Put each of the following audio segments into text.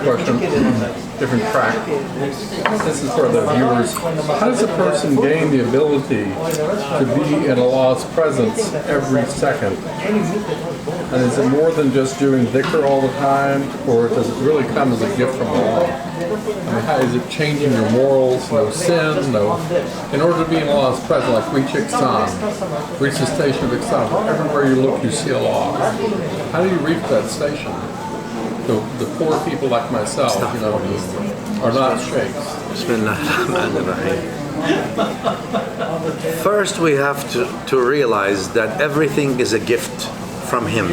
question, different track. This is for the viewers. How does a person gain the ability to be in Allah's presence every second? And is it more than just doing dhikr all the time, or does it really come as a gift from Allah? I mean, how is it changing your morals, no sin, in order to be in Allah's presence, like reach Ihsan, reach the Station of Ihsan, everywhere you look you see Allah. How do you reach that station? The poor people like myself, who are not sheikhs. First we have to realize that everything is a gift from Him,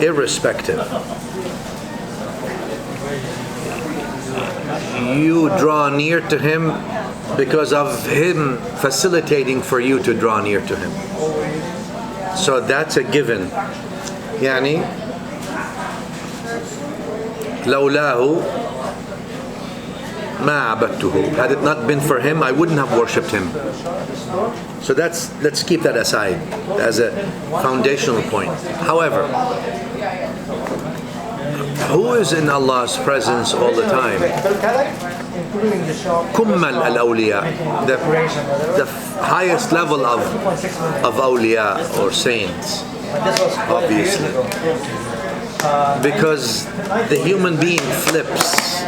irrespective. You draw near to Him because of Him facilitating for you to draw near to Him. So that's a given. يعني لولاه ما عبدته. Had it not been for Him, I wouldn't have worshipped Him. So let's keep that aside as a foundational point. However, who is in Allah's presence all the time? Kummal al-awliya, the highest level of awliya or saints, obviously. Because the human being flips.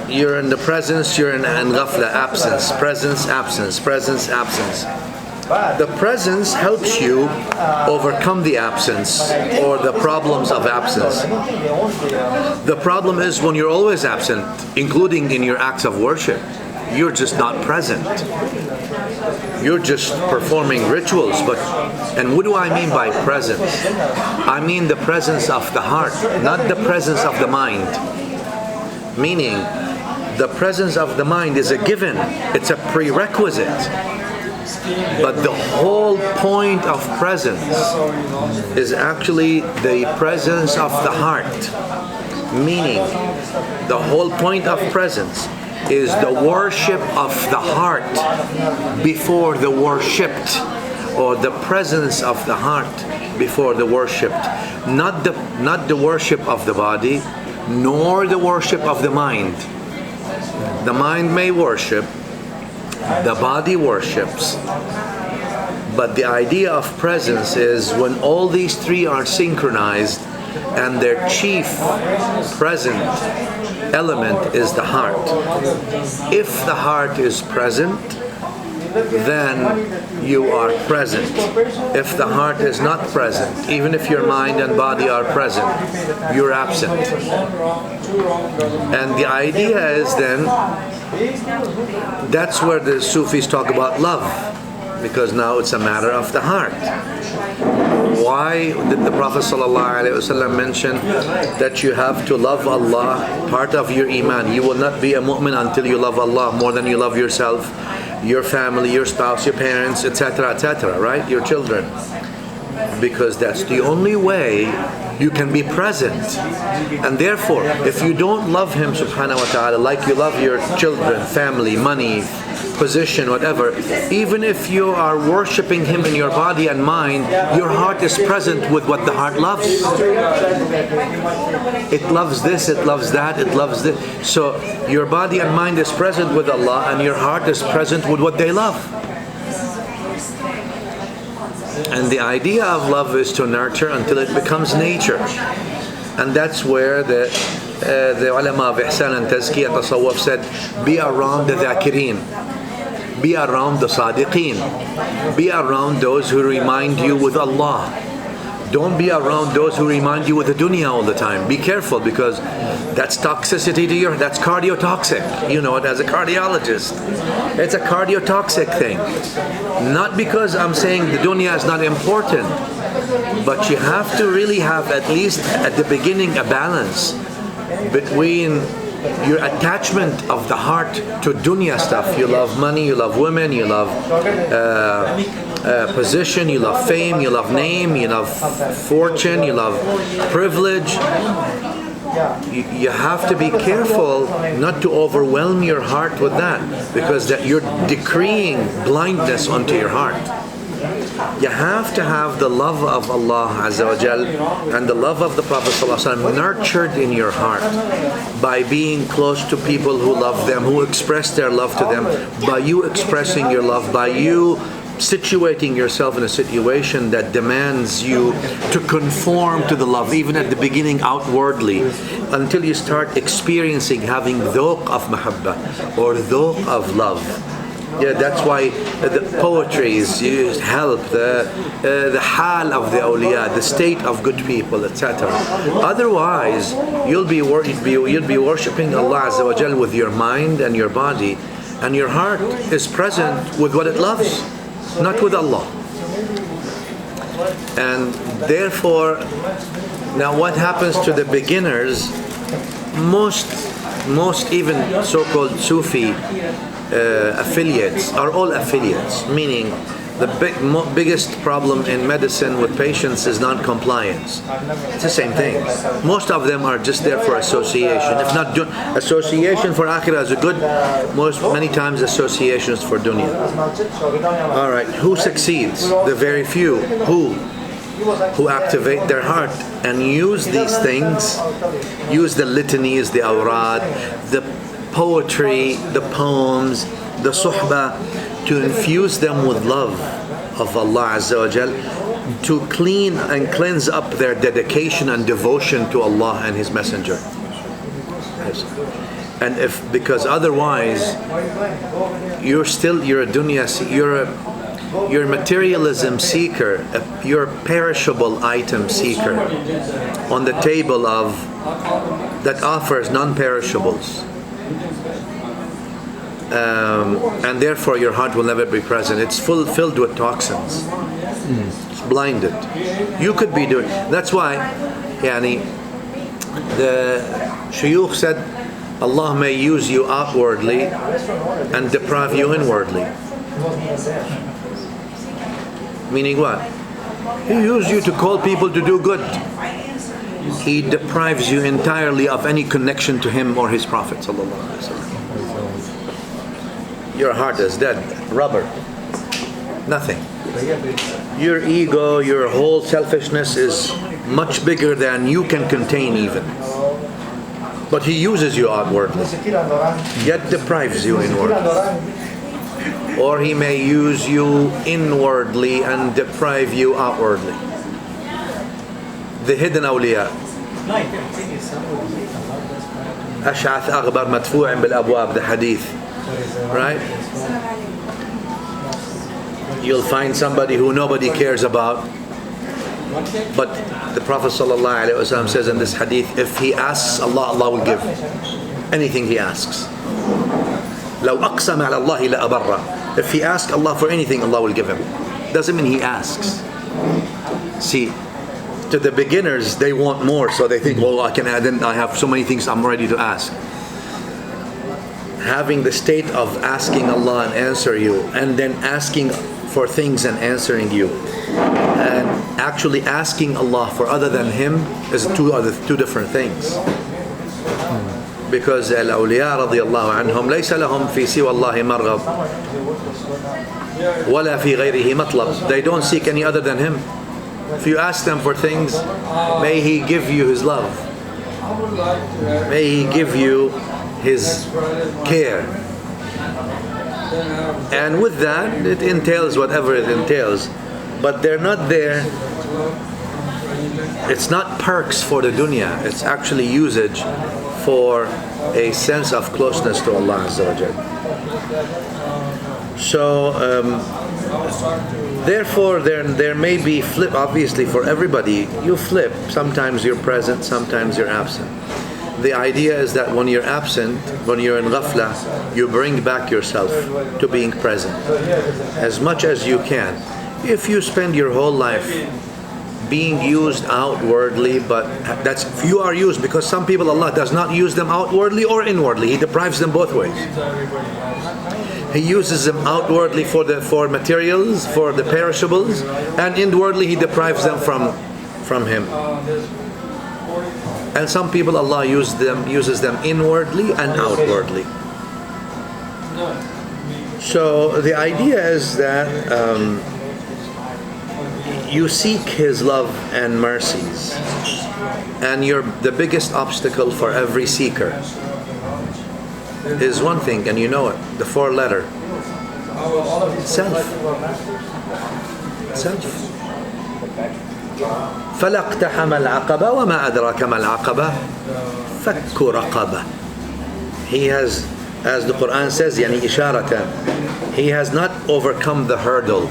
You're in the presence, you're in ghafla, absence, presence, absence, presence, absence. The presence helps you overcome the absence or the problems of absence. The problem is when you're always absent, including in your acts of worship, you're just not present. You're just performing rituals, and what do I mean by presence? I mean the presence of the heart, not the presence of the mind. Meaning, the presence of the mind is a given, it's a prerequisite. But the whole point of presence is actually the presence of the heart. Meaning, the whole point of presence is the worship of the heart before the worshipped, or the presence of the heart before the worshipped. Not the worship of the body, nor the worship of the mind. The mind may worship, the body worships, but the idea of presence is when all these three are synchronized and their chief present element is the heart. If the heart is present, then you are present. If the heart is not present, even if your mind and body are present, you're absent. And the idea is then, that's where the Sufis talk about love, because now it's a matter of the heart. Why did the Prophet ﷺ mention that you have to love Allah, part of your iman? You will not be a mu'min until you love Allah more than you love yourself, your family, your spouse, your parents, etc., etc., right? Your children. Because that's the only way you can be present. And therefore, if you don't love Him subhanahu wa ta'ala like you love your children, family, money, position, whatever, even if you are worshipping Him in your body and mind, your heart is present with what the heart loves. It loves this, it loves that, it loves this. So your body and mind is present with Allah, and your heart is present with what they love. And the idea of love is to nurture until it becomes nature. And that's where the ulama of Ihsan and Tazkiyah Tasawwuf said, be around the dhakirin, be around the sadiqeen, be around those who remind you with Allah. Don't be around those who remind you with the dunya all the time. Be careful, because that's toxicity to that's cardiotoxic. You know it as a cardiologist. It's a cardiotoxic thing. Not because I'm saying the dunya is not important, but you have to really have, at least at the beginning, a balance between your attachment of the heart to dunya stuff. You love money, you love women, you love position, you love fame, you love name, you love fortune, you love privilege. You have to be careful not to overwhelm your heart with that, because that you're decreeing blindness onto your heart. You have to have the love of Allah Azza wa Jal and the love of the Prophet ﷺ nurtured in your heart by being close to people who love them, who express their love to them, by you expressing your love, by you situating yourself in a situation that demands you to conform to the love, even at the beginning outwardly, until you start experiencing having dhawq of mahabbah or dhawq of love. Yeah, that's why the poetries help the hal of the awliya, the state of good people, etc. Otherwise, you'll be worshiping Allah Azza wa Jal with your mind and your body, and your heart is present with what it loves, not with Allah. And therefore, now what happens to the beginners? Most even so-called Sufi affiliates are all affiliates, meaning the biggest problem in medicine with patients is non-compliance. It's the same thing. Most of them are just there for association. If not association for akhirah is a good, many times associations for dunya. All right, who succeeds? The very few. Who activate their heart and use these things, use the litanies, the awrad, the poetry, the poems, the suhbah, to infuse them with love of Allah Azza wa Jal, to clean and cleanse up their dedication and devotion to Allah and His Messenger. Yes. And because otherwise you're a dunya, you're a materialism seeker, you're a perishable item seeker on the table that offers non-perishables. And therefore your heart will never be present. It's filled with toxins. It's blinded. You could be doing. That's why, the shuyukh said, Allah may use you outwardly and deprive you inwardly. Meaning what? He used you to call people to do good. He deprives you entirely of any connection to Him or His Prophet sallallahu alaihi wasallam. Your heart is dead, rubber, nothing. Your ego, your whole selfishness is much bigger than you can contain even. But He uses you outwardly, yet deprives you inwardly. Or He may use you inwardly and deprive you outwardly. The hidden awliya. أشعث أغبر مدفوع بالأبواب, the hadith. Right? You'll find somebody who nobody cares about, but the Prophet ﷺ says in this hadith, if he asks Allah, Allah will give anything he asks. لو أقسم على الله لأبره. If he asks Allah for anything, Allah will give him. Doesn't mean he asks. See, to the beginners, they want more, so they think, well, I have so many things I'm ready to ask. Having the state of asking Allah and answer you, and then asking for things and answering you, and actually asking Allah for other than Him is two different things. Because al-awliya radiyallahu anhum laysa lahum fi siwa Allahi marghab wala fi ghayrihi matlab. They don't seek any other than Him. If you ask them for things, may He give you His love, may He give you His care, and with that it entails whatever it entails, but they're not there. It's not perks for the dunya, it's actually usage for a sense of closeness to Allah Azza wa Jal. So therefore there may be flip, obviously for everybody you flip. Sometimes you're present, sometimes you're absent. The idea is that when you're absent, when you're in ghafla, you bring back yourself to being present as much as you can. If you spend your whole life being used outwardly, but that's you are used, because some people Allah does not use them outwardly or inwardly. He deprives them both ways. He uses them outwardly for materials, for the perishables, and inwardly He deprives them from Him. And some people Allah uses them inwardly and outwardly. So the idea is that you seek His love and mercies, and the biggest obstacle for every seeker is one thing, and you know it, the 4-letter self. فلا اقتحم العقبة وما أدراك ما العقبة فك رقبة. He has, as the Quran says, يعني إشارة, he has not overcome the hurdle.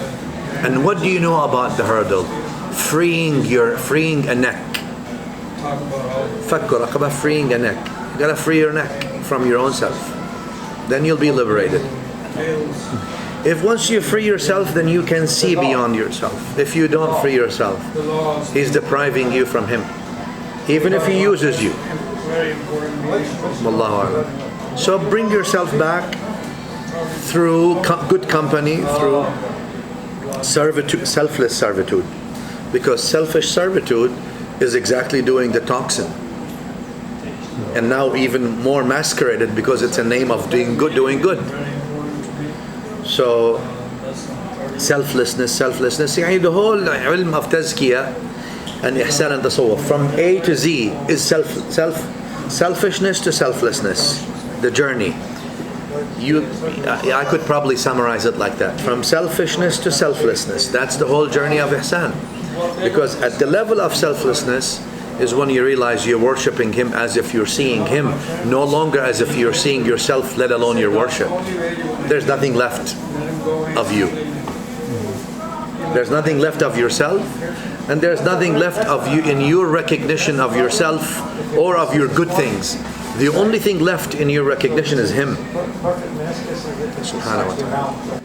And what do you know about the hurdle? Freeing a neck. فك رقبة, freeing a neck. You gotta free your neck from your own self. Then you'll be liberated. If once you free yourself, then you can see beyond yourself. If you don't free yourself, He's depriving you from Him, even if He uses you. Wallahu a'lam. So bring yourself back through good company, through servitude, selfless servitude, because selfish servitude is exactly doing the toxin, and now even more masqueraded because it's a name of doing good. So selflessness. The whole ilm of tazkiyah and ihsan and tasawwuf from A to Z is selfishness to selflessness. The journey. I could probably summarize it like that. From selfishness to selflessness. That's the whole journey of ihsan. Because at the level of selflessness is when you realize you're worshipping Him as if you're seeing Him, no longer as if you're seeing yourself, let alone your worship. There's nothing left of you. There's nothing left of yourself, and there's nothing left of you in your recognition of yourself or of your good things. The only thing left in your recognition is Him. Subhanahu wa ta'ala.